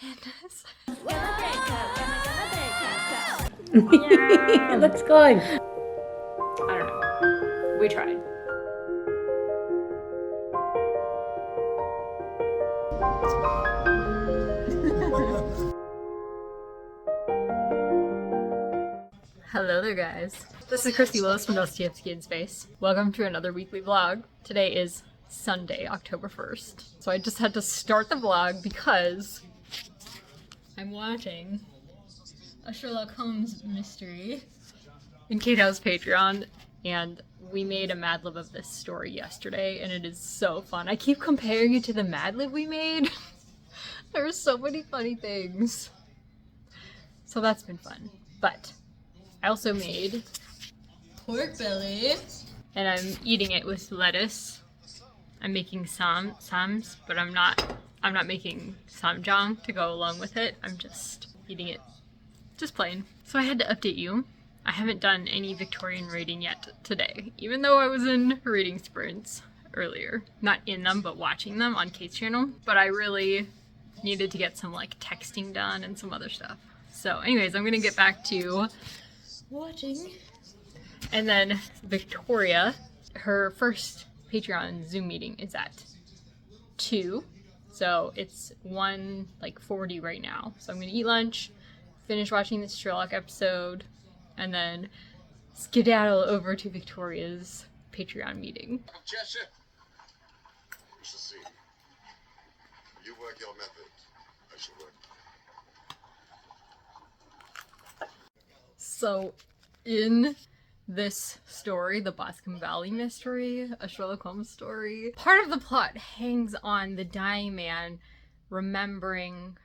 Pandas. It looks good. I don't know. We tried. Hello there, guys. This is Christie from Dostoevsky in Space. Welcome to another weekly vlog. Today is Sunday, October 1st. So I just had to start the vlog because I'm watching a Sherlock Holmes mystery in Kate House Patreon, and we made a Mad Lib of this story yesterday, and it is so fun. I keep comparing it to the Mad Lib we made. There are so many funny things. So that's been fun. But I also made pork belly, and I'm eating it with lettuce. I'm making sams, but I'm not making samjang to go along with it. I'm just eating it just plain. So I had to update you. I haven't done any Victorian reading yet today, even though I was in reading sprints earlier. Not in them, but watching them on Kate's channel. But I really needed to get some like texting done and some other stuff. So anyways, I'm gonna get back to watching. And then Victoria, her first Patreon Zoom meeting is at 2. So it's 1:40 right now. So I'm gonna eat lunch, finish watching this Sherlock episode, and then skedaddle over to Victoria's Patreon meeting. Cheshire. We shall see. You work your method. I shall work. So in this story, the Boscombe Valley mystery, a Sherlock Holmes story, part of the plot hangs on the dying man remembering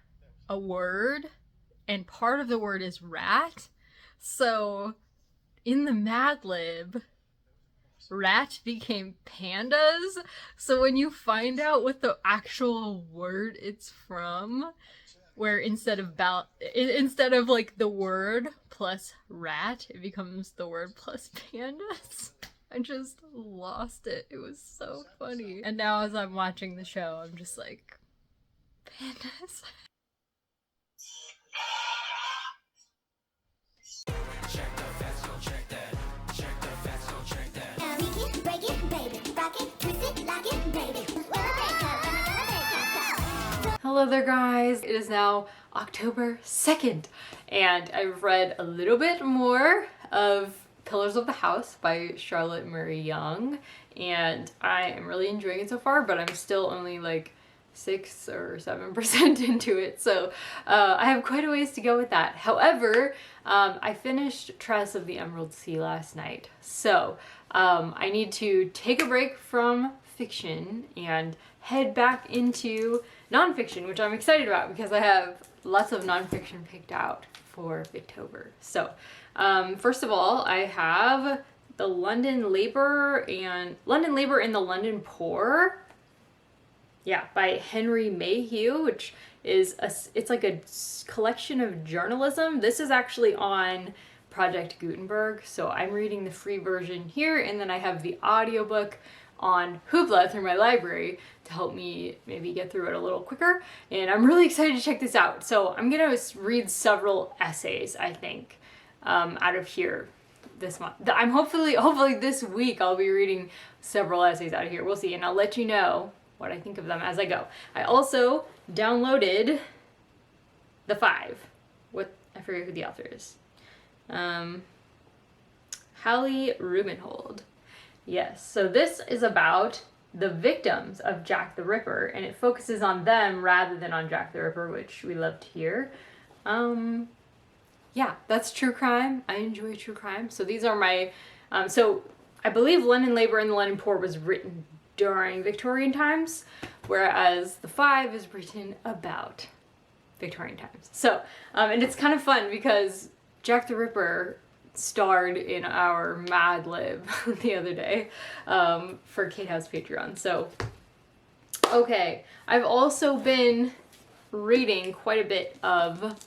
a word, and part of the word is rat. So in the Mad Lib, rat became pandas. So when you find out what the actual word it's from, where instead of like the word plus rat, it becomes the word plus pandas. I just lost it. It was so funny. And now as I'm watching the show, I'm just like, pandas. Hello there, guys. It is now October 2nd, and I've read a little bit more of Pillars of the House by Charlotte Murray Young, and I am really enjoying it so far, but I'm still only like 6 or 7% into it, so I have quite a ways to go with that. However, I finished Tress of the Emerald Sea last night, so I need to take a break from fiction and head back into nonfiction, which I'm excited about because I have lots of nonfiction picked out for Victober. So first of all, I have the London Labour and the London Poor, by Henry Mayhew, which is it's like a collection of journalism. This is actually on Project Gutenberg, so I'm reading the free version here, and then I have the audiobook on Hoopla through my library to help me maybe get through it a little quicker, and I'm really excited to check this out. So I'm gonna read several essays, I think, out of here this month. I'm hopefully this week I'll be reading several essays out of here. We'll see, and I'll let you know what I think of them as I go. I also downloaded The Five. I forget who the author is. Hallie Rubenhold. Yes, so this is about the victims of Jack the Ripper, and it focuses on them rather than on Jack the Ripper, which we love to hear. That's true crime. I enjoy true crime. So these are my, so I believe London Labour and the London Poor was written during Victorian times, whereas The Five is written about Victorian times. So, and it's kind of fun because Jack the Ripper starred in our Mad Lib the other day for Kate House Patreon. So, okay. I've also been reading quite a bit of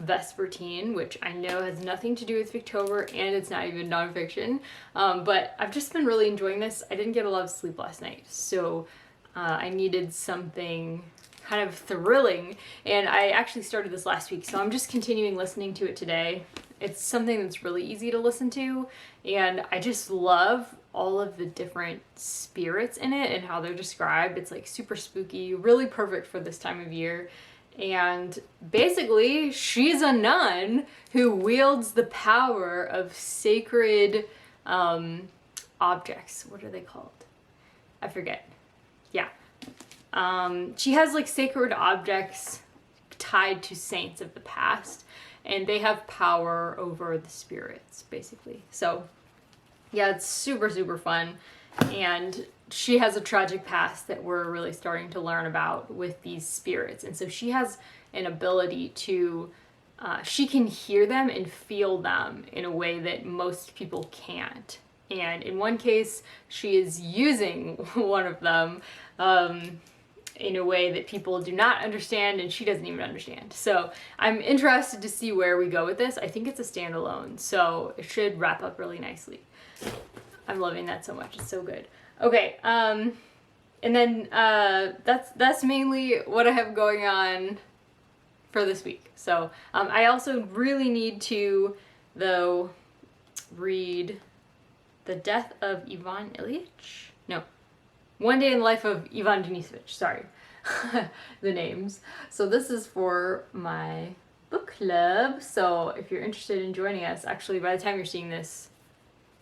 Vespertine, which I know has nothing to do with Victober, and it's not even nonfiction, but I've just been really enjoying this. I didn't get a lot of sleep last night, so I needed something kind of thrilling. And I actually started this last week, so I'm just continuing listening to it today. It's something that's really easy to listen to, and I just love all of the different spirits in it and how they're described. It's like super spooky, really perfect for this time of year. And basically, she's a nun who wields the power of sacred objects. What are they called? I forget. Yeah. She has like sacred objects tied to saints of the past, and they have power over the spirits, basically. So, yeah, it's super, super fun. And she has a tragic past that we're really starting to learn about with these spirits. And so she has an ability to, she can hear them and feel them in a way that most people can't. And in one case, she is using one of them in a way that people do not understand, and she doesn't even understand. So I'm interested to see where we go with this. I think it's a standalone, so it should wrap up really nicely. I'm loving that so much. It's so good. Okay, and then that's mainly what I have going on for this week. So I also really need to, though, read The Death of Ivan Ilyich? No. One Day in the Life of Ivan Denisovich. Sorry. The names. So this is for my book club. So if you're interested in joining us, actually by the time you're seeing this,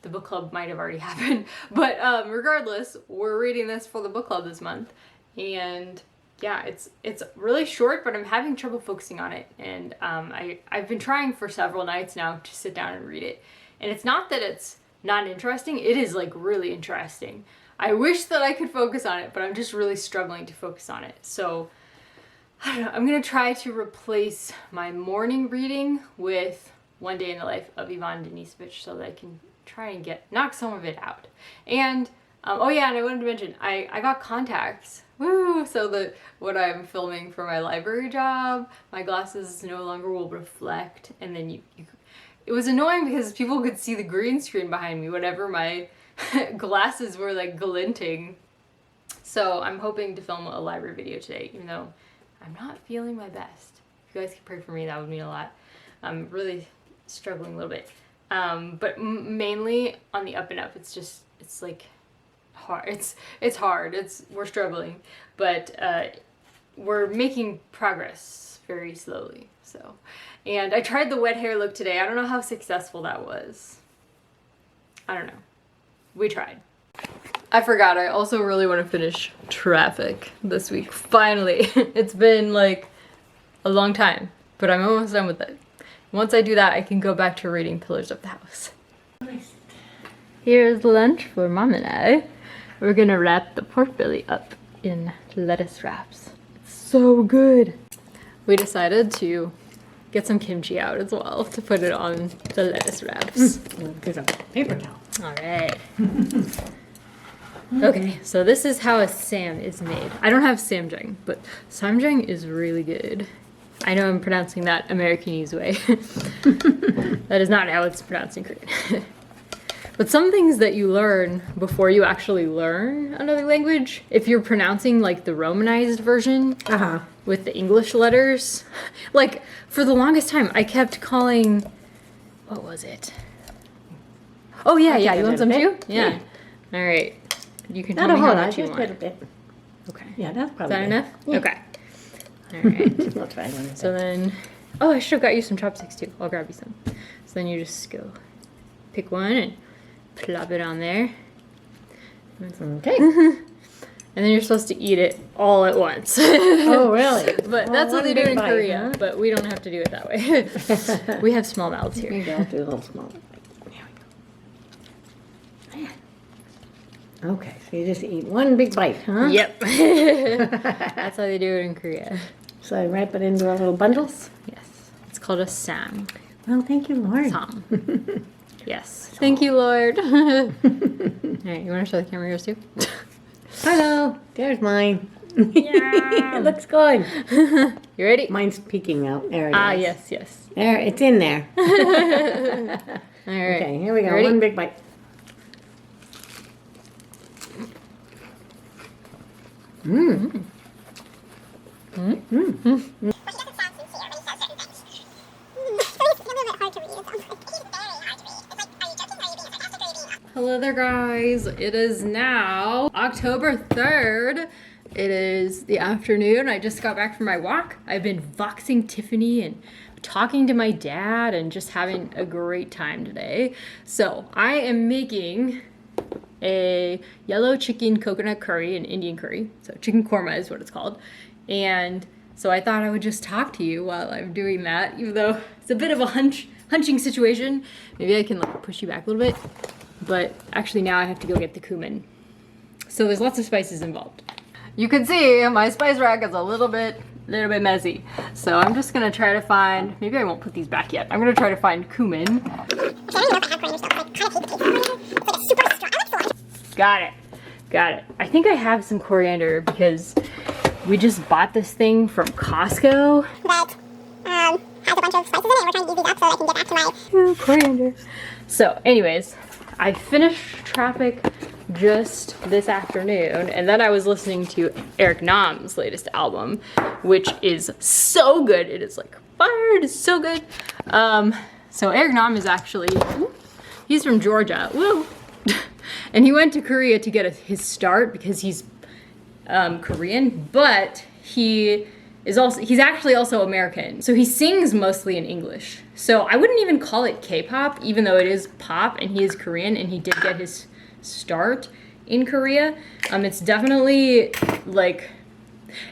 the book club might have already happened. But regardless, we're reading this for the book club this month. And yeah, it's really short, but I'm having trouble focusing on it. And I've been trying for several nights now to sit down and read it. And it's not that it's not interesting. It is like really interesting. I wish that I could focus on it, but I'm just really struggling to focus on it. So, I don't know, I'm going to try to replace my morning reading with One Day in the Life of Ivan Denisovich so that I can try and knock some of it out. And, oh yeah, and I wanted to mention, I got contacts. Woo! So what I'm filming for my library job, my glasses no longer will reflect, and then it was annoying because people could see the green screen behind me whenever my glasses were like glinting. So I'm hoping to film a library video today, even though I'm not feeling my best. If you guys could pray for me, that would mean a lot. I'm really struggling a little bit. But mainly on the up and up, it's like hard. It's hard. We're struggling, but we're making progress very slowly. So, and I tried the wet hair look today. I don't know how successful that was. I don't know. We tried. I forgot, I also really want to finish Traffic this week. Finally. It's been like a long time, but I'm almost done with it. Once I do that, I can go back to reading Pillars of the House. Nice. Here's lunch for Mom and I. We're gonna wrap the pork belly up in lettuce wraps. It's so good. We decided to get some kimchi out as well to put it on the lettuce wraps. Get a paper towel. All right. Okay, so this is how a sam is made. I don't have samjang, but samjang is really good. I know I'm pronouncing that Americanese way. That is not how it's pronounced in Korean. But some things that you learn before you actually learn another language, if you're pronouncing like the Romanized version with the English letters, like for the longest time I kept calling, what was it? Oh yeah, you want some too? Yeah. All right. You can tell me how much you want. A bit. Okay. Yeah, that's probably Is that enough? Yeah. Okay. All right. We'll try one. So then, oh, I should have got you some chopsticks too. I'll grab you some. So then you just go pick one and plop it on there. Okay. And then you're supposed to eat it all at once. Oh, really? But Well, that's what they do in bite, Korea. huh? But we don't have to do it that way. We have small mouths here. Maybe I'll do a little small. Okay, so you just eat one big bite, huh? Yep. That's how they do it in Korea. So I wrap it into our little bundles? Yes. It's called a sam. Well, thank you, Lord. Sam. Yes. Thank you, Lord. All right, you want to show the camera yours too? Hello, there's mine. Yeah. It looks good. You ready? Mine's peeking out. There it is. Yes. There, it's in there. All right. Okay, here we go. Ready? One big bite. Hello there, guys. It is now October 3rd. It is the afternoon. I just got back from my walk. I've been voxing Tiffany and talking to my dad and just having a great time today. So I am making a yellow chicken coconut curry, an Indian curry. So chicken korma is what it's called. And so I thought I would just talk to you while I'm doing that, even though it's a bit of a hunching situation. Maybe I can like push you back a little bit. But actually now I have to go get the cumin. So there's lots of spices involved. You can see my spice rack is a little bit messy. So I'm just gonna try to find, maybe I won't put these back yet. I'm gonna try to find cumin. Got it. I think I have some coriander because we just bought this thing from Costco. That has a bunch of spices in it, and we're trying to use these up so I can get back to my coriander. So anyways, I finished Traffic just this afternoon, and then I was listening to Eric Nam's latest album, which is so good. It is like fired, it's so good. So Eric Nam is actually, he's from Georgia, woo! And he went to Korea to get his start because he's Korean, but he's actually also American. So he sings mostly in English. So I wouldn't even call it K-pop, even though it is pop and he is Korean and he did get his start in Korea. It's definitely like,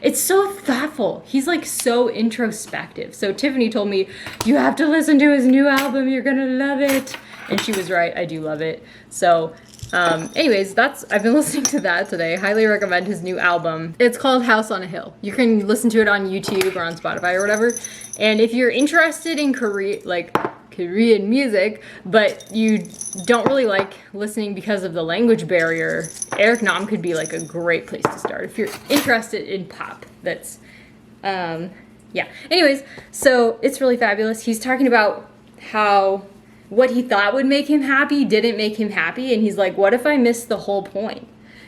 it's so thoughtful. He's like so introspective. So Tiffany told me, you have to listen to his new album, you're gonna love it. And she was right, I do love it. So anyways, I've been listening to that today. Highly recommend his new album. It's called House on a Hill. You can listen to it on YouTube or on Spotify or whatever. And if you're interested in Korean music, but you don't really like listening because of the language barrier, Eric Nam could be like a great place to start. If you're interested in pop, that's, yeah. Anyways, so it's really fabulous. He's talking about how what he thought would make him happy didn't make him happy, and he's like, what if I missed the whole point?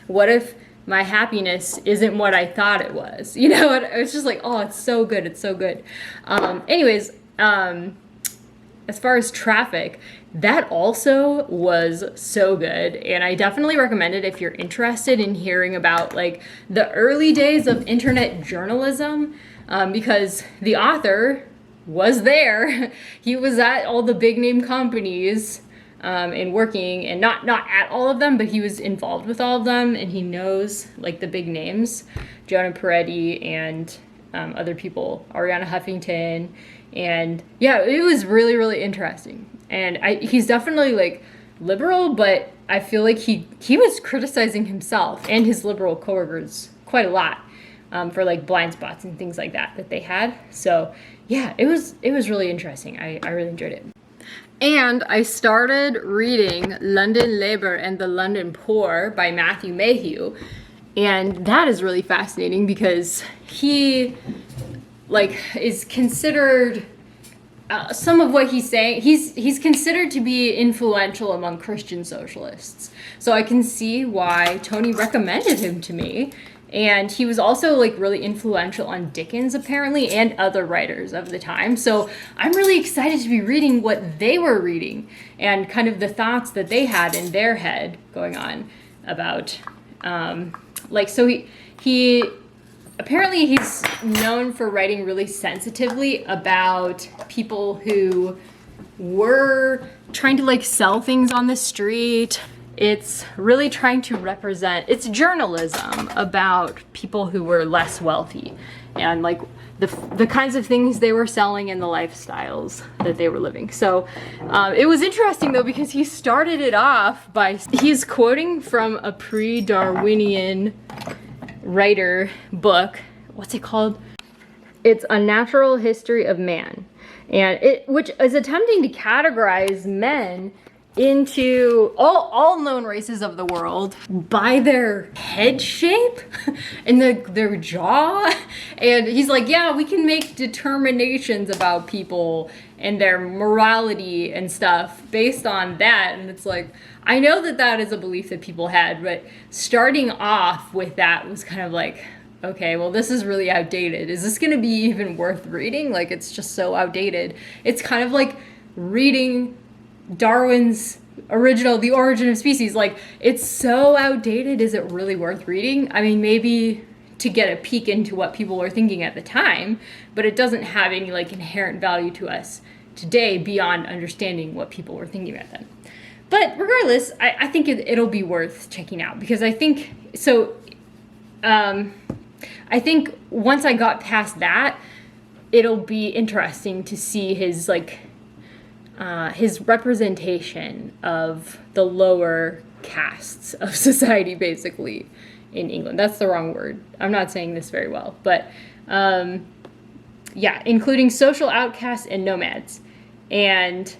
What if my happiness isn't what I thought it was? You know, it was just like, oh, it's so good, it's so good. Anyways, as far as Traffic, that also was so good, and I definitely recommend it if you're interested in hearing about like the early days of internet journalism, because the author was there. He was at all the big name companies and working, and not at all of them, but he was involved with all of them, and he knows like the big names, Jonah Peretti and other people, Ariana Huffington, and yeah, it was really, really interesting. And he's definitely like liberal, but I feel like he was criticizing himself and his liberal coworkers quite a lot for like blind spots and things like that they had. So yeah, it was really interesting. I really enjoyed it. And I started reading London Labour and the London Poor by Matthew Mayhew. And that is really fascinating because he like is considered, some of what he's saying, he's considered to be influential among Christian socialists. So I can see why Tony recommended him to me. And he was also like really influential on Dickens apparently, and other writers of the time. So I'm really excited to be reading what they were reading and kind of the thoughts that they had in their head going on about so he apparently he's known for writing really sensitively about people who were trying to like sell things on the street. It's really trying to represent, it's journalism about people who were less wealthy and like the kinds of things they were selling and the lifestyles that they were living. So it was interesting though, because he started it off by, he's quoting from a pre-Darwinian writer book. What's it called? It's A Natural History of Man. And which is attempting to categorize men into all known races of the world by their head shape and their jaw. And he's like, yeah, we can make determinations about people and their morality and stuff based on that. And it's like, I know that is a belief that people had, but starting off with that was kind of like, okay, well, this is really outdated. Is this going to be even worth reading? Like, it's just so outdated. It's kind of like reading Darwin's original The Origin of Species. Like, it's so outdated. Is it really worth reading? I mean, maybe to get a peek into what people were thinking at the time, but it doesn't have any like inherent value to us today beyond understanding what people were thinking about then. But regardless, I think it'll be worth checking out, because I think so. I think once I got past that, it'll be interesting to see his like his representation of the lower castes of society, basically, in England. That's the wrong word. I'm not saying this very well, but yeah, including social outcasts and nomads. And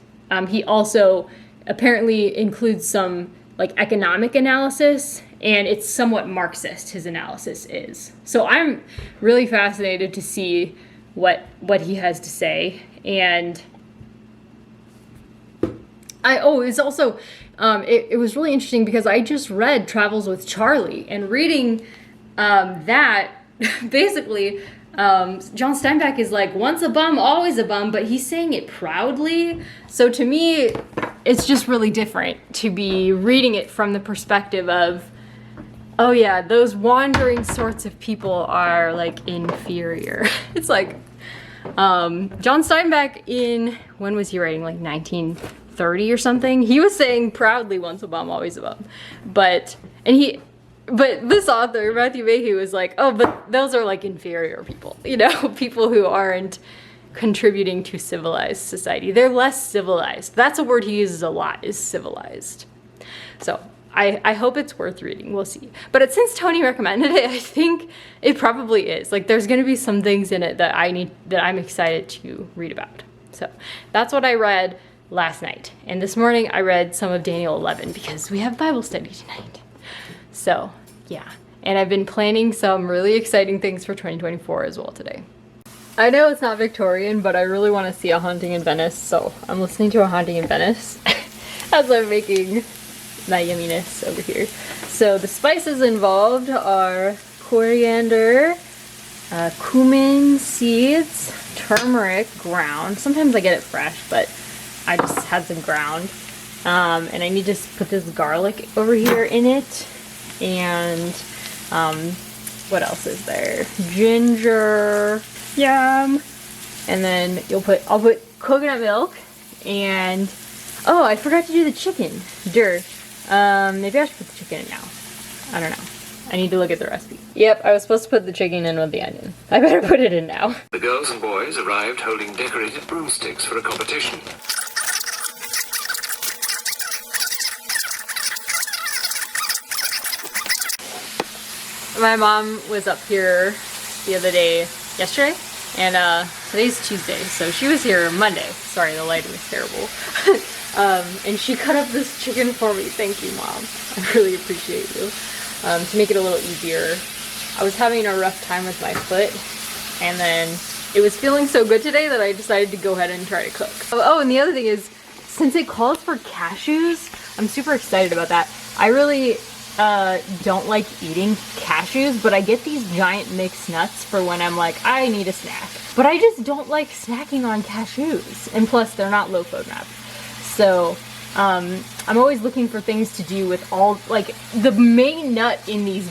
he also apparently includes some like economic analysis, and it's somewhat Marxist, his analysis is. So I'm really fascinated to see what he has to say. And it's also, it was really interesting because I just read Travels with Charlie, and reading that, basically, John Steinbeck is like, once a bum, always a bum, but he's saying it proudly. So to me, it's just really different to be reading it from the perspective of, oh yeah, those wandering sorts of people are like inferior. It's like, John Steinbeck when was he writing? Like 1930 or something? He was saying proudly, once a bum, always a bum. But this author, Matthew Mayhew, was like, oh, but those are like inferior people, you know, people who aren't contributing to civilized society. They're less civilized. That's a word he uses a lot, is civilized. So I hope it's worth reading. We'll see. But since Tony recommended it, I think it probably is. Like, there's going to be some things in it that I'm excited to read about. So that's what I read last night. And this morning I read some of Daniel 11 because we have Bible study tonight. So yeah, and I've been planning some really exciting things for 2024 as well today. I know it's not Victorian, but I really want to see A Haunting in Venice, so I'm listening to A Haunting in Venice as I'm making my yumminess over here. So the spices involved are coriander, cumin seeds, turmeric ground. Sometimes I get it fresh, but I just had some ground. And I need to put this garlic over here in it. And what else is there? Ginger, yum. And then I'll put coconut milk, and oh, I forgot to do the chicken. Maybe I should put the chicken in now. I don't know. I need to look at the recipe. Yep, I was supposed to put the chicken in with the onion. I better put it in now. The girls and boys arrived holding decorated broomsticks for a competition. My mom was up here the other day, yesterday, and today's Tuesday, so she was here Monday. Sorry, the lighting is terrible. And she cut up this chicken for me. Thank you, Mom. I really appreciate you. To make it a little easier. I was having a rough time with my foot, and then it was feeling so good today that I decided to go ahead and try to cook. Oh, and the other thing is, since it calls for cashews, I'm super excited about that. I really don't like eating cashews, but I get these giant mixed nuts for when I'm like, I need a snack. But I just don't like snacking on cashews, and plus they're not low FODMAP. So I'm always looking for things to do with all, like, the main nut in these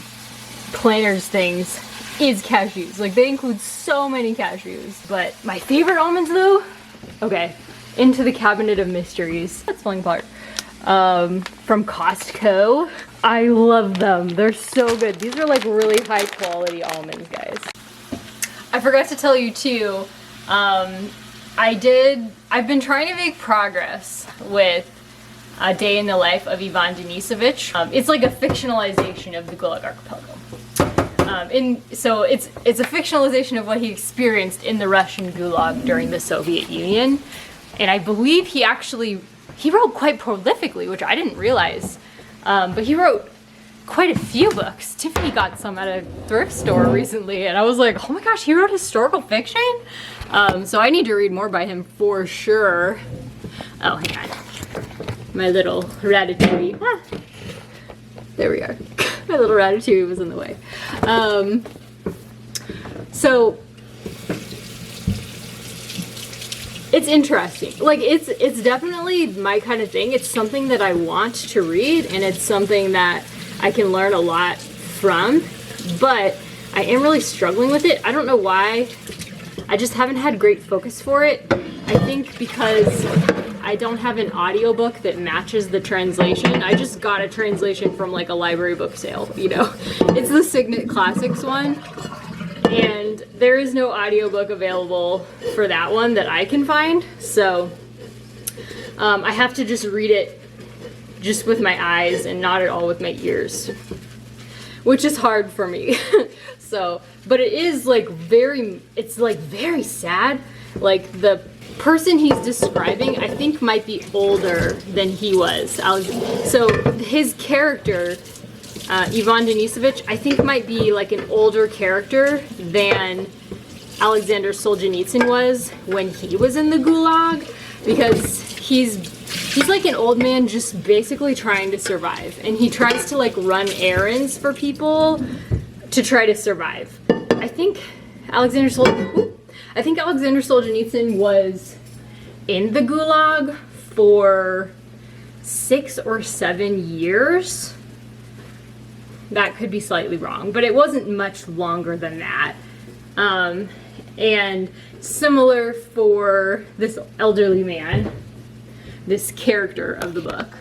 planners things is cashews. Like, they include so many cashews. But my favorite almonds, though, okay, into the cabinet of mysteries. That's falling apart. From Costco. I love them. They're so good. These are like really high quality almonds, guys. I forgot to tell you too, I've been trying to make progress with A Day in the Life of Ivan Denisovich. It's like a fictionalization of the Gulag Archipelgao. So it's a fictionalization of what he experienced in the Russian Gulag during the Soviet Union. And I believe he wrote quite prolifically, which I didn't realize. But he wrote quite a few books. Tiffany got some at a thrift store recently, and I was like, oh my gosh, he wrote historical fiction? So I need to read more by him for sure. Oh, hang on. My little ratatouille. Ah, there we are. My little ratatouille was in the way. So it's interesting. Like, it's definitely my kind of thing. It's something that I want to read, and it's something that I can learn a lot from, but I am really struggling with it. I don't know why. I just haven't had great focus for it. I think because I don't have an audiobook that matches the translation. I just got a translation from like a library book sale, you know. It's the Signet Classics one, and there is no audiobook available for that one that I can find. So I have to just read it just with my eyes and not at all with my ears, which is hard for me. So, but it is like it's like very sad. Like, the person he's describing, I think, might be older than he was. So his character, Ivan Denisovich, I think might be like an older character than Aleksandr Solzhenitsyn was when he was in the Gulag, because he's like an old man just basically trying to survive, and he tries to like run errands for people to try to survive. I think Aleksandr Solzhenitsyn was in the Gulag for 6 or 7 years. That could be slightly wrong, but it wasn't much longer than that. And similar for this elderly man, this character of the book.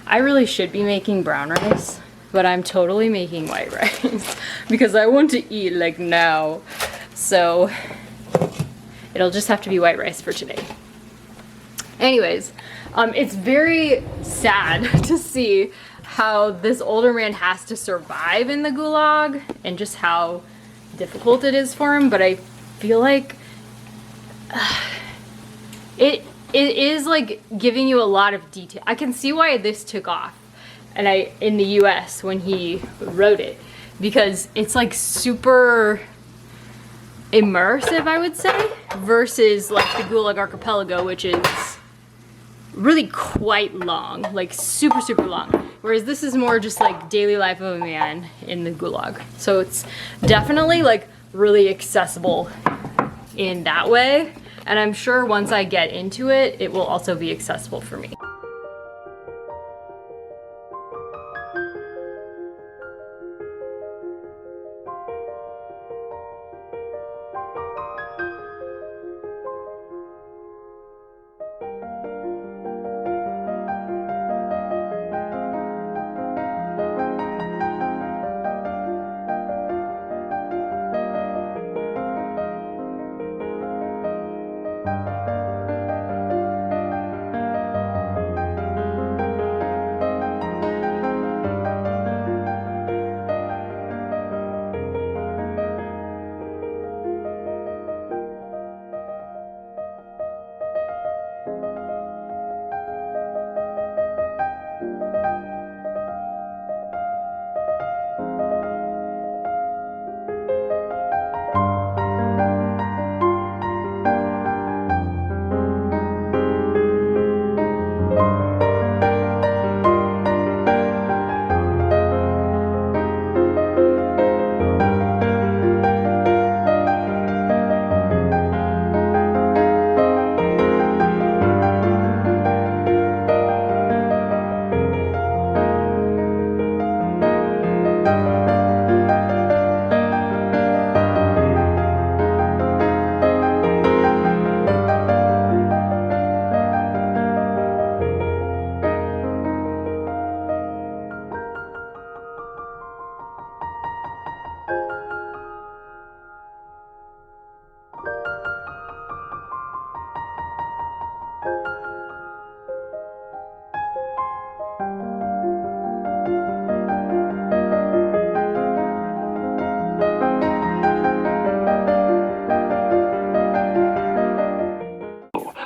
I really should be making brown rice, but I'm totally making white rice because I want to eat like now. So it'll just have to be white rice for today. Anyways, it's very sad to see how this older man has to survive in the Gulag and just how difficult it is for him. But I feel like it is like giving you a lot of detail. I can see why this took off in the US when he wrote it, because it's like super immersive, I would say, versus like the Gulag Archipelgao, which is really quite long, like super long, whereas this is more just like daily life of a man in the Gulag. So it's definitely like really accessible in that way, and I'm sure once I get into it, it will also be accessible for me.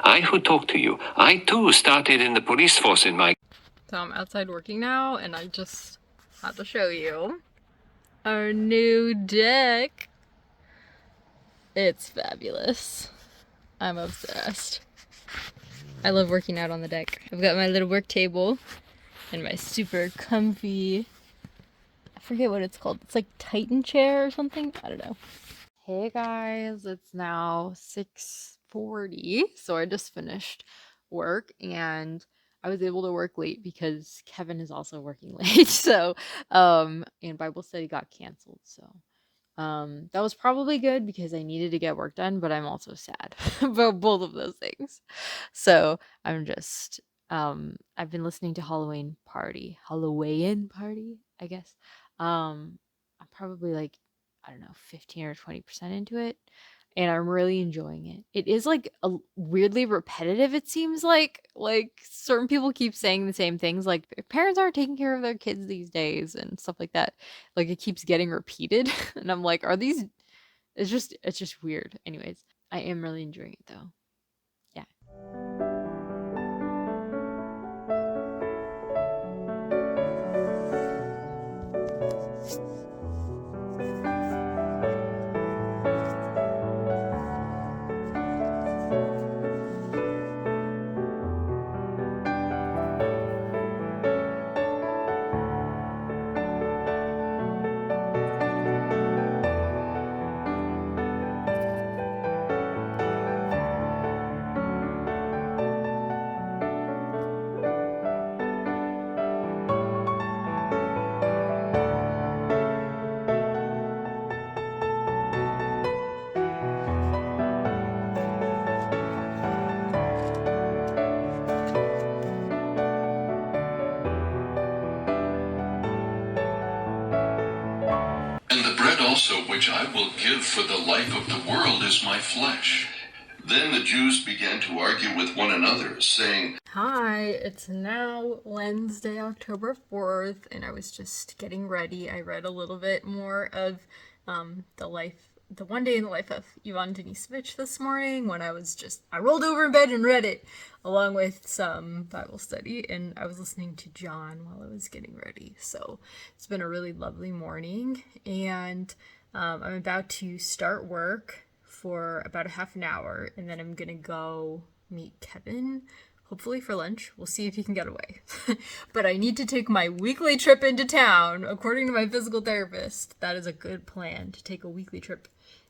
I who talk to you. I too started in the police force in my... So I'm outside working now, and I just had to show you our new deck. It's fabulous. I'm obsessed. I love working out on the deck. I've got my little work table and my super comfy, I forget what it's called. It's like Titan chair or something. I don't know. Hey guys, it's now 6:40, so I just finished work and I was able to work late because Kevin is also working late. So, and Bible study got canceled. So, that was probably good because I needed to get work done, but I'm also sad about both of those things. So, I'm just I've been listening to Hallowe'en Party, I guess. I'm probably like, I don't know, 15 or 20% into it, and I'm really enjoying it. It is like a weirdly repetitive, it seems like certain people keep saying the same things, like parents aren't taking care of their kids these days and stuff like that. Like it keeps getting repeated and I'm like, are these it's just weird. Anyways, I am really enjoying it though. Yeah. And the bread also which I will give for the life of the world is my flesh. Then the Jews began to argue with one another, saying, Hi, it's now Wednesday, October 4th, and I was just getting ready. I read a little bit more of the one day in the life of Ivan Denisovich this morning when I rolled over in bed and read it along with some Bible study, and I was listening to John while I was getting ready. So it's been a really lovely morning, and I'm about to start work for about a half an hour, and then I'm gonna go meet Kevin, hopefully for lunch. We'll see if he can get away. But I need to take my weekly trip into town. According to my physical therapist, that is a good plan, to take a weekly trip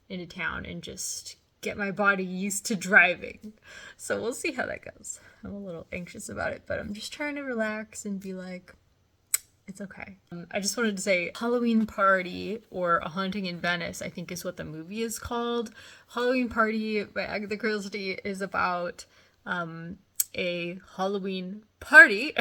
into town and just get my body used to driving. So we'll see how that goes. I'm a little anxious about it, but I'm just trying to relax and be like, it's okay. I just wanted to say Hallowe'en Party, or A Haunting in Venice, I think is what the movie is called. Hallowe'en Party by Agatha Christie is about a Halloween party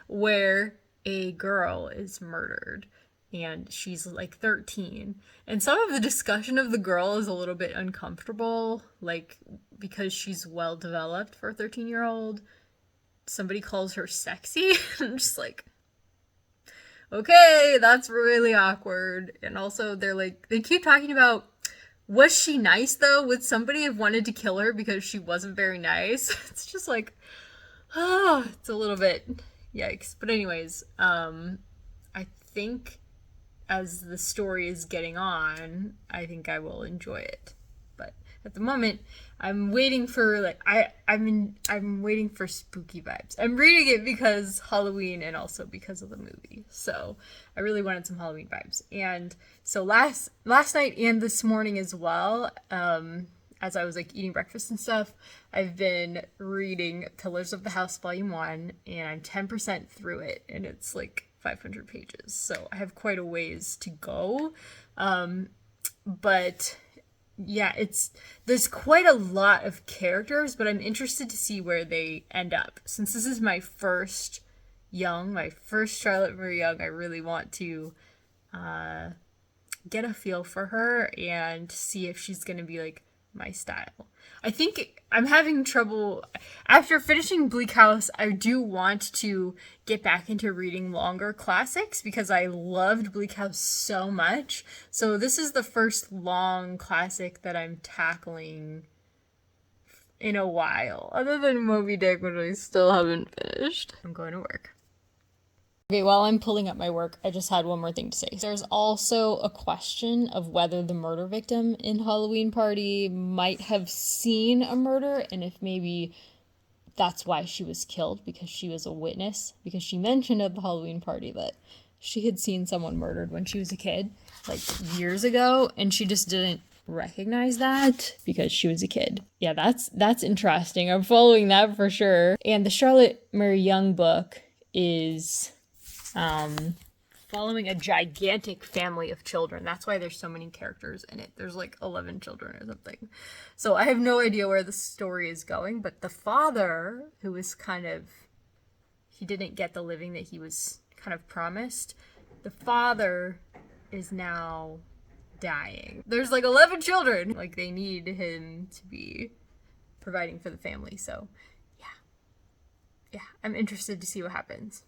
where a girl is murdered and she's like 13. And some of the discussion of the girl is a little bit uncomfortable, like because she's well developed for a 13-year-old. Somebody calls her sexy. I'm just like, okay, that's really awkward. And also they keep talking about, was she nice though? Would somebody have wanted to kill her because she wasn't very nice? It's just like, it's a little bit yikes. But anyways, I think as the story is getting on, I think I will enjoy it. But at the moment, I'm waiting for I'm waiting for spooky vibes. I'm reading it because Halloween and also because of the movie. So I really wanted some Halloween vibes. And so last night and this morning as well, as I was like eating breakfast and stuff, I've been reading Pillars of the House Volume 1, and I'm 10% through it, and it's like 500 pages. So I have quite a ways to go. But yeah, there's quite a lot of characters, but I'm interested to see where they end up. Since this is my first Charlotte Marie Young, I really want to get a feel for her and see if she's gonna be like my style. I think I'm having trouble after finishing Bleak House. I do want to get back into reading longer classics because I loved Bleak House so much. So this is the first long classic that I'm tackling in a while, other than Moby Dick, which I still haven't finished. I'm going to work. Okay, while I'm pulling up my work, I just had one more thing to say. There's also a question of whether the murder victim in Hallowe'en Party might have seen a murder, and if maybe that's why she was killed, because she was a witness, because she mentioned at the Hallowe'en Party that she had seen someone murdered when she was a kid, like years ago, and she just didn't recognize that because she was a kid. Yeah, that's interesting. I'm following that for sure. And the Charlotte Mary Young book is following a gigantic family of children. That's why there's so many characters in it. There's like 11 children or something. So I have no idea where the story is going, but the father, who was he didn't get the living that he was kind of promised, the father is now dying. There's like 11 children. Like, they need him to be providing for the family. So yeah, I'm interested to see what happens.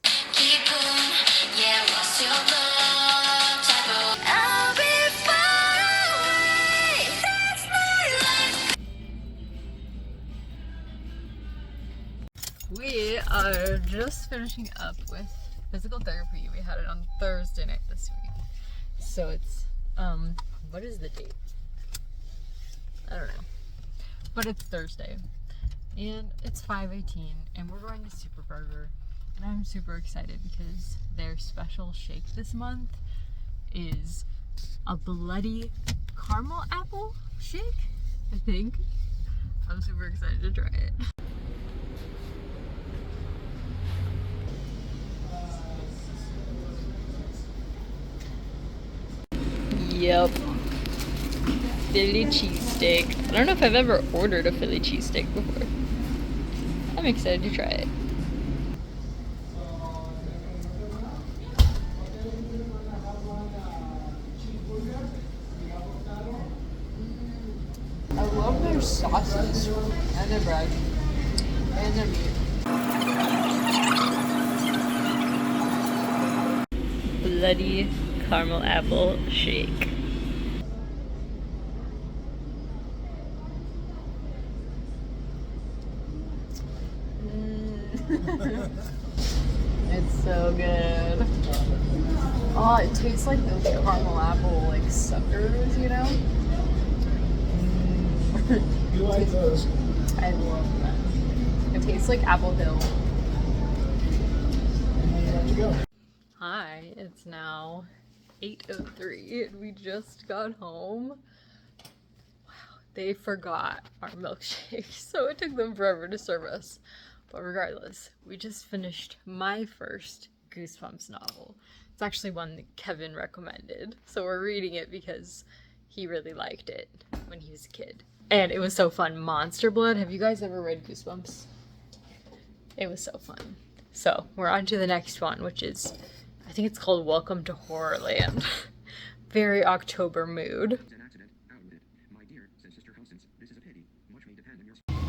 We are just finishing up with physical therapy. We had it on Thursday night this week. So it's, what is the date? I don't know. But it's Thursday. And it's 5:18, and we're going to Super Burger. And I'm super excited because their special shake this month is a bloody caramel apple shake, I think. I'm super excited to try it. Yep. Philly cheesesteak. I don't know if I've ever ordered a Philly cheesesteak before. I'm excited to try it. I love their sauces and their bread and their meat. Bloody caramel apple shake. It's so good. Oh, it tastes like those caramel apple like suckers, you know? You like those? I love them. It tastes like Apple Hill. Hi, it's now 8:03 and we just got home. Wow, they forgot our milkshake, so it took them forever to serve us. But regardless, we just finished my first Goosebumps novel. It's actually one that Kevin recommended, so we're reading it because he really liked it when he was a kid. And it was so fun. Monsterblood. Have you guys ever read Goosebumps? It was so fun. So we're on to the next one, which is, I think it's called Welcome to Horrorland. Very October mood.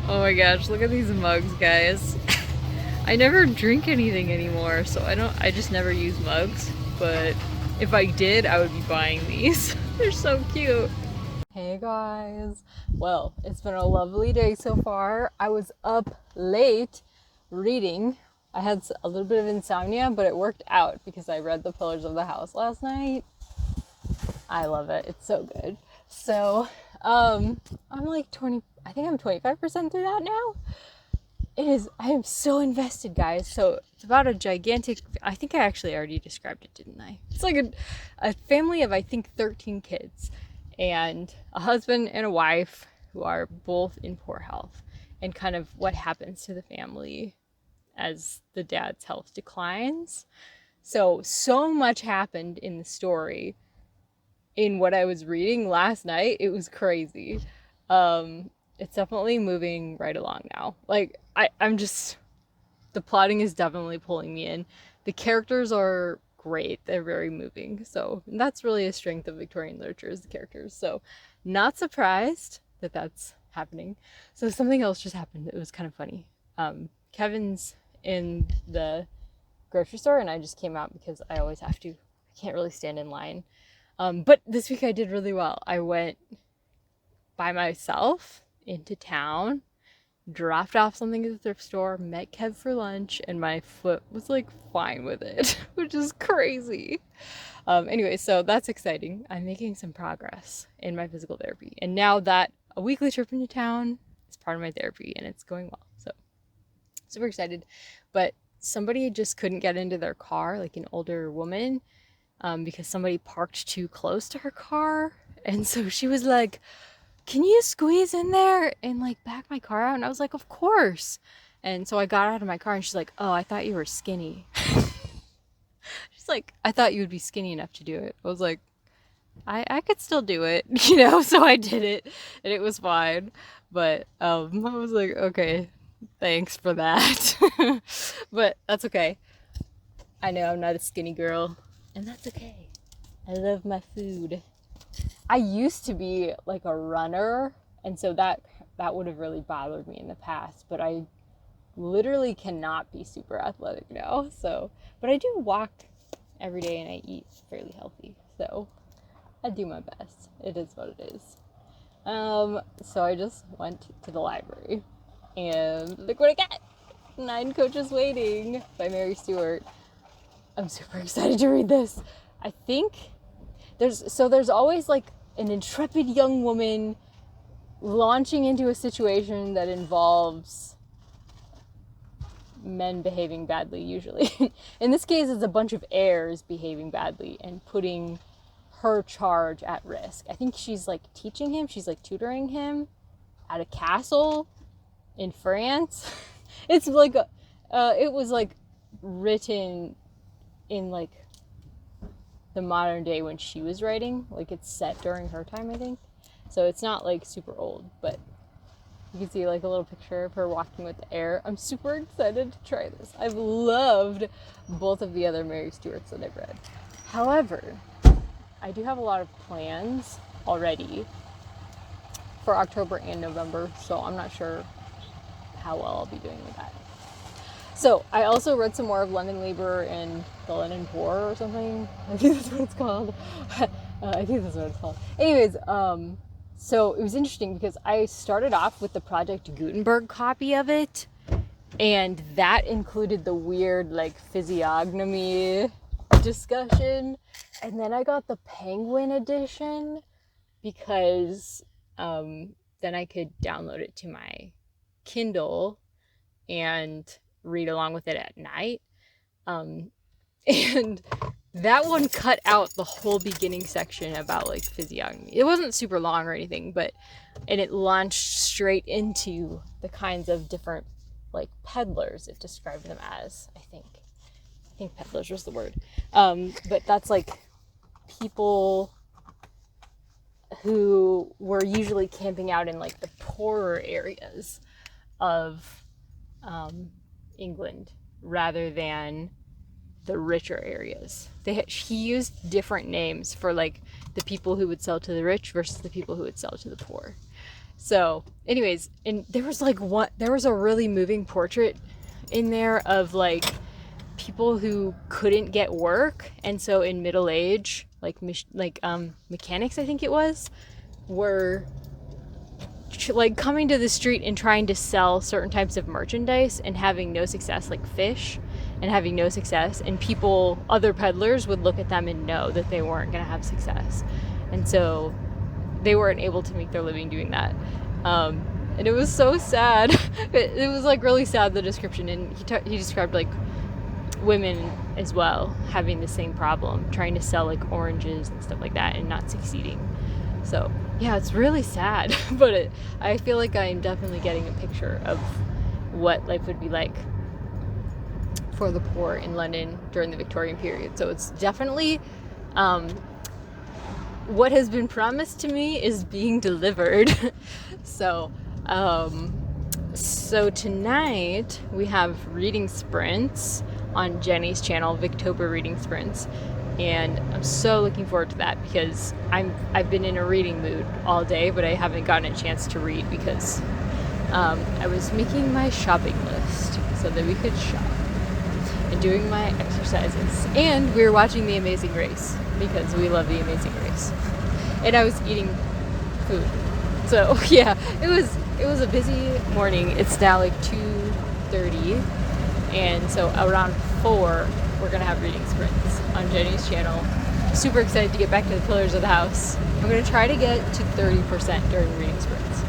Oh my gosh, look at these mugs, guys. I never drink anything anymore, so I just never use mugs. But if I did, I would be buying these. They're so cute. Hey guys. Well, it's been a lovely day so far. I was up late reading. I had a little bit of insomnia, but it worked out because I read The Pillars of the House last night. I love it. It's so good. So, I'm like I think I'm 25% through that now. I am so invested, guys. So it's about a gigantic, I think I actually already described it, didn't I? It's like a family of, I think, 13 kids and a husband and a wife who are both in poor health, and kind of what happens to the family as the dad's health declines. So much happened in the story in what I was reading last night. It was crazy. It's definitely moving right along now. Like, I'm just, the plotting is definitely pulling me in. The characters are great. They're very moving. So that's really a strength of Victorian literature, is the characters. So not surprised that that's happening. So something else just happened. It was kind of funny. Kevin's in the grocery store and I just came out because I always have to. I can't really stand in line. But this week I did really well. I went by myself into town, dropped off something at the thrift store, met Kev for lunch, and my foot was like fine with it, which is crazy. Anyway, so that's exciting. I'm making some progress in my physical therapy. And now that a weekly trip into town is part of my therapy and it's going well. So super excited. But somebody just couldn't get into their car, like an older woman, because somebody parked too close to her car. And so she was like, can you squeeze in there and like back my car out? And I was like, of course. And so I got out of my car and she's like, oh, I thought you were skinny. She's like, I thought you would be skinny enough to do it. I was like, I could still do it, you know? So I did it and it was fine. But I was like, okay, thanks for that. But that's okay. I know I'm not a skinny girl and that's okay. I love my food. I used to be like a runner, and so that would have really bothered me in the past, but I literally cannot be super athletic now. So, but I do walk every day and I eat fairly healthy, so I do my best. It is what it is. So I just went to the library and look what I got. 9 Coaches Waiting by Mary Stewart. I'm super excited to read this. I think there's always like an intrepid young woman launching into a situation that involves men behaving badly, usually. In this case, it's a bunch of heirs behaving badly and putting her charge at risk. I think she's like teaching him, she's like tutoring him at a castle in France. It's like it was like written in like the modern day when she was writing, like it's set during her time, I think. So it's not like super old, but you can see like a little picture of her walking with the heir. I'm super excited to try this. I've loved both of the other Mary Stewarts that I've read. However, I do have a lot of plans already for October and November, so I'm not sure how well I'll be doing with that. So, I also read some more of London Labor and the London Poor or something. I think that's what it's called. Anyways, so it was interesting because I started off with the Project Gutenberg copy of it, and that included the weird, like, physiognomy discussion. And then I got the Penguin edition because then I could download it to my Kindle and read along with it at night. And that one cut out the whole beginning section about like physiognomy. It wasn't super long or anything, and it launched straight into the kinds of different like peddlers it described them as. I think peddlers was the word. But that's like people who were usually camping out in like the poorer areas of England rather than the richer areas. He used different names for like the people who would sell to the rich versus the people who would sell to the poor. So anyways, and there was a really moving portrait in there of like people who couldn't get work, and so in middle age, like mechanics, I think it was, were like coming to the street and trying to sell certain types of merchandise and having no success, like fish, and having no success, and other peddlers would look at them and know that they weren't going to have success, and so they weren't able to make their living doing that. And it was so sad. It was like really sad, the description, and he described like women as well having the same problem, trying to sell like oranges and stuff like that and not succeeding. So yeah, it's really sad, but I feel like I'm definitely getting a picture of what life would be like for the poor in London during the Victorian period. So it's definitely what has been promised to me is being delivered. So tonight we have reading sprints on Jenny's channel, Victober reading sprints. And I'm so looking forward to that because I've been in a reading mood all day, but I haven't gotten a chance to read because I was making my shopping list so that we could shop and doing my exercises. And we were watching The Amazing Race because we love The Amazing Race. And I was eating food. So yeah, it was a busy morning. It's now like 2:30, and so around 4 we're gonna have reading sprints on Jenny's channel. Super excited to get back to the Pillars of the House. I'm gonna try to get to 30% during reading sprints.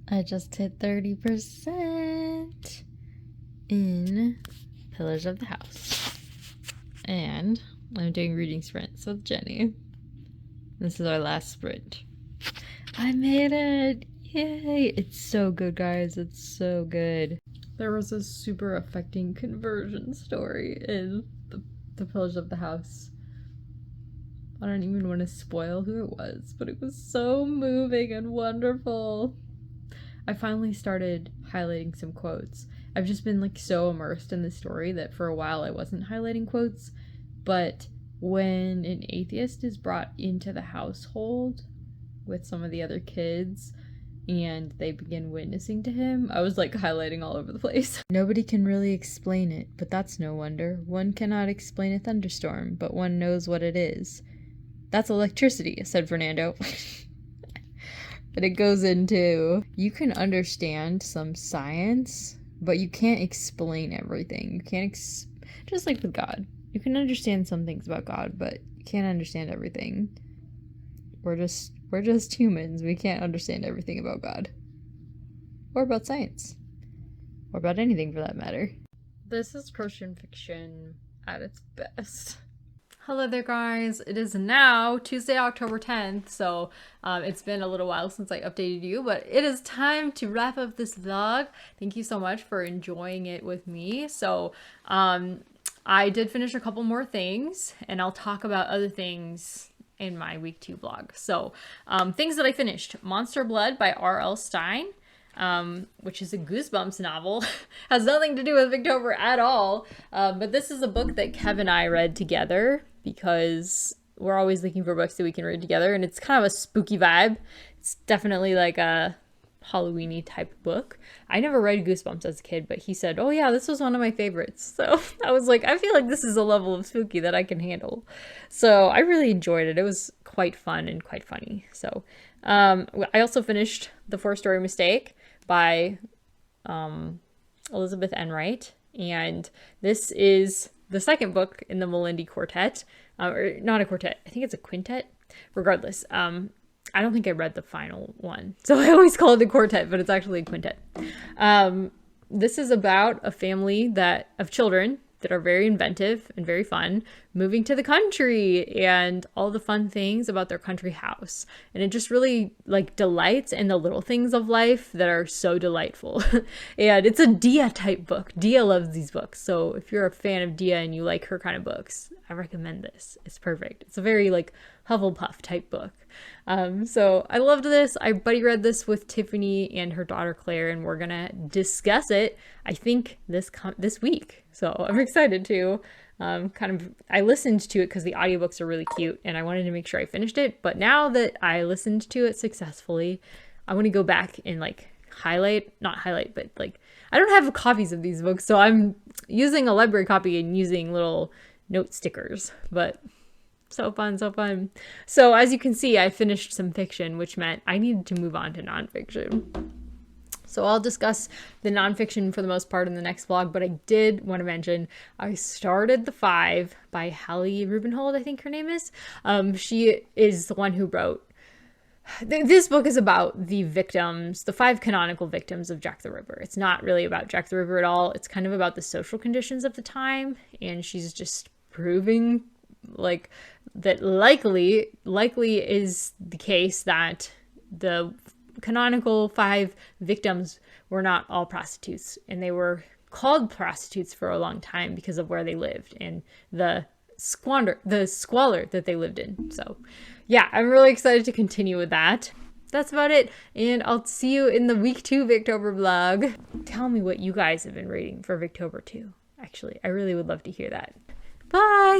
I just hit 30% in Pillars of the House, and I'm doing reading sprints with Jenny. This is our last sprint. I made it! Yay! It's so good, guys. It's so good. There was a super affecting conversion story in the Pillage of the House. I don't even want to spoil who it was, but it was so moving and wonderful. I finally started highlighting some quotes. I've just been like so immersed in the story that for a while I wasn't highlighting quotes, but when an atheist is brought into the household with some of the other kids and they begin witnessing to him, I was like highlighting all over the place. Nobody can really explain it, but that's no wonder. One cannot explain a thunderstorm, but one knows what it is. That's electricity, said Fernando. And it goes into, you can understand some science, but you can't explain everything. You can't, just like with God. You can understand some things about God, but you can't understand everything. We're just humans. We can't understand everything about God. Or about science. Or about anything for that matter. This is Christian fiction at its best. Hello there, guys. It is now Tuesday, October 10th, so it's been a little while since I updated you, but it is time to wrap up this vlog. Thank you so much for enjoying it with me. So I did finish a couple more things, and I'll talk about other things in my week 2 vlog. So things that I finished: Monsterblood by R.L. Stine, which is a Goosebumps novel. Has nothing to do with Victober at all, but this is a book that Kev and I read together because we're always looking for books that we can read together, and it's kind of a spooky vibe. It's definitely like a Halloweeny type book. I never read Goosebumps as a kid, but he said, oh yeah, this was one of my favorites. So I was like, I feel like this is a level of spooky that I can handle. So I really enjoyed it. It was quite fun and quite funny. So I also finished The Four-Story Mistake by Elizabeth Enright, and this is the second book in the Melindy quartet, or not a quartet, I think it's a quintet. Regardless, I don't think I read the final one, so I always call it a quartet, but it's actually a quintet. This is about a family of children that are very inventive and very fun, moving to the country and all the fun things about their country house. And it just really like delights in the little things of life that are so delightful. And it's a Dia type book. Dia loves these books. So if you're a fan of Dia and you like her kind of books, I recommend this. It's perfect. It's a very like Hufflepuff type book. So I loved this. I buddy read this with Tiffany and her daughter Claire, and we're gonna discuss it, I think, this week. So I'm excited to I listened to it because the audiobooks are really cute, and I wanted to make sure I finished it. But now that I listened to it successfully, I want to go back and like not highlight, but like I don't have copies of these books, so I'm using a library copy and using little note stickers, but so fun, so fun. So as you can see, I finished some fiction, which meant I needed to move on to nonfiction. So I'll discuss the nonfiction for the most part in the next vlog, but I did want to mention I started The Five by Hallie Rubenhold, I think her name is. She is the one who wrote. This book is about the victims, the 5 canonical victims of Jack the Ripper. It's not really about Jack the Ripper at all. It's kind of about the social conditions of the time, and she's just proving like that likely is the case that the canonical 5 victims were not all prostitutes, and they were called prostitutes for a long time because of where they lived and the squalor that they lived in. So yeah, I'm really excited to continue with that. That's about it, and I'll see you in the week 2 Victober vlog. Tell me what you guys have been reading for Victober 2. Actually, I really would love to hear that. Bye!